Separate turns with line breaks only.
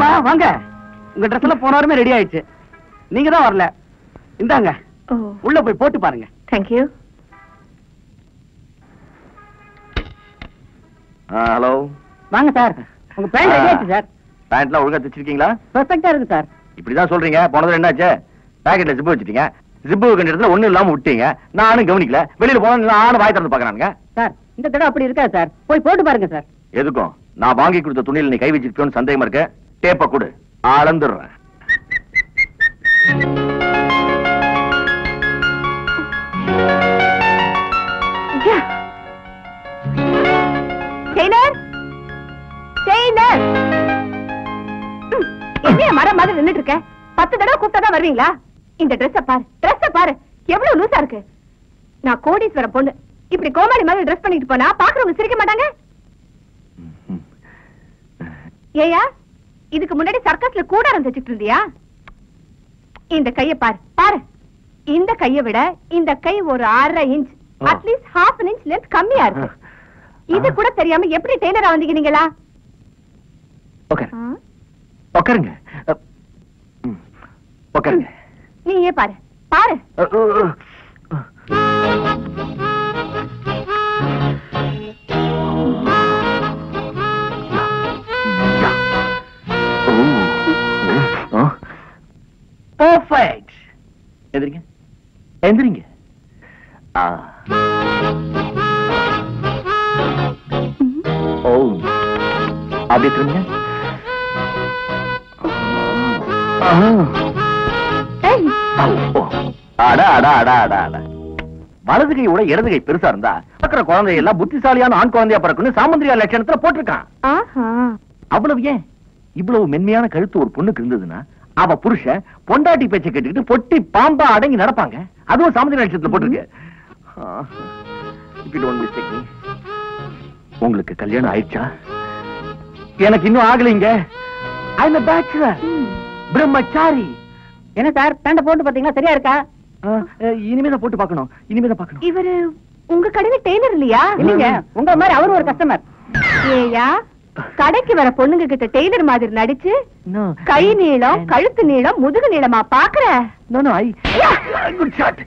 அம்மா வாங்க, உங்க ட்ரெஸ் எல்லாம் போன வாரமே ரெடி ஆயிடுச்சு. நீங்க தான் வரல. இந்தாங்க, உள்ள போய் போட்டு பாருங்க.
தேங்க்யூ.
ஹலோ,
வாங்க சார், உங்க பேண்ட் ரெடி ஆயிடுச்சு சார்.
பேண்ட்லாம் ஒழுங்கா தைச்சிருக்கீங்களா?
பெர்ஃபெக்ட்டா இருக்கு சார்.
இப்படிதான் சொல்றீங்க. போனதுல என்னாச்சு? பாக்கெட்ல ஜிப்பு வச்சிட்டீங்க. ஜிப்பு வைக்கிற இடத்துல ஒண்ணும் இல்லாம விட்டீங்க. நானும் கவனிக்கல. வெளியில போனா நானும் வாய் திறந்து பாக்குறானுங்க.
சார், இந்த தடவை அப்படி இருக்கா சார்? போய் போட்டு பாருங்க சார்.
எதுக்கும் நான் வாங்கி கொடுத்த துணியில நீ கை வச்சிருக்கோன்னு சந்தேகமா இருக்கு. டேப்ப கொடு, அளந்துடுறேன்.
என்ன மரம் மாதிரி நின்னுட்டு இருக்க? 10 தடவை கூப்பிட்டா வருவீங்களா? இந்த ட்ரெஸ் பாரு, ட்ரெஸ் பாரு, எவ்வளவு லூசா இருக்கு. நான் கோடீஸ்வரம் பொண்ணு, இப்படி கோமாளி மாதிரி ட்ரெஸ் பண்ணிட்டு போனா பாக்குறவங்க சிரிக்க மாட்டாங்க. ஏயா, இதுக்கு முன்னாடி சர்க்கஸ்ல கூடாரம் தைச்சிட்டு இருந்தியா? இந்த கைய பாரு, பாரு. இந்த கைய விட இந்த கை ஒரு 1/2 இன்ச், அட்லீஸ்ட் 1/2 இன்ச் லென்த் கம்மியா இருக்கு. இது கூட தெரியாம எப்படி டெய்லரா வந்தீங்க நீங்களா?
உட்காருங்க, உட்காருங்க.
நீயே பாரு, பாரு.
பெர்ஃபெக்ட். எந்திரிங்க, எந்திரிங்க. ஓ, அப்படியே திரும்ப. வலது கை விட இடது கை பெருசா இருந்தா பக்கிற குழந்தை எல்லாம் புத்திசாலியான ஆண் குழந்தையா பிறக்குன்னு சாமுந்திரியா லட்சணத்துல போட்டிருக்கான். அவ்வளவு ஏன், இவ்வளவு மென்மையான கழுத்து ஒரு பொண்ணுக்கு இருந்ததுன்னா அவ புருஷன் பொண்டாட்டி பேச்சை கேட்டுக்கிட்டு பொட்டி பாம்பா அடங்கி நடப்பாங்க. அதுவும் சாமுந்திரியா லட்சணத்துல போட்டிருக்கு. உங்களுக்கு கல்யாணம் ஆயிடுச்சா? எனக்கு இன்னும் ஆகலைங்க. I'm a bachelor. பிரம்மச்சாரி.
என்ன சார், பேண்ட போட்டு பாத்தீங்களா? சரியா இருக்கா?
இனிமேதான் போட்டு பார்க்கணும், இனிமேதான் பார்க்கணும்.
இவரு உங்க கடையில டெய்லர் இல்லையா?
இல்லைங்க, உங்க மாதிரி அவரு ஒரு கஸ்டமர்.
ஏயா, கடைக்கு வர பொண்ணுங்க கிட்ட டெய்லர் மாதிரி நடிச்சு கை நீளம், கழுத்து நீளம், முதுகு நீளமா பாக்குற?
No, no, good shot.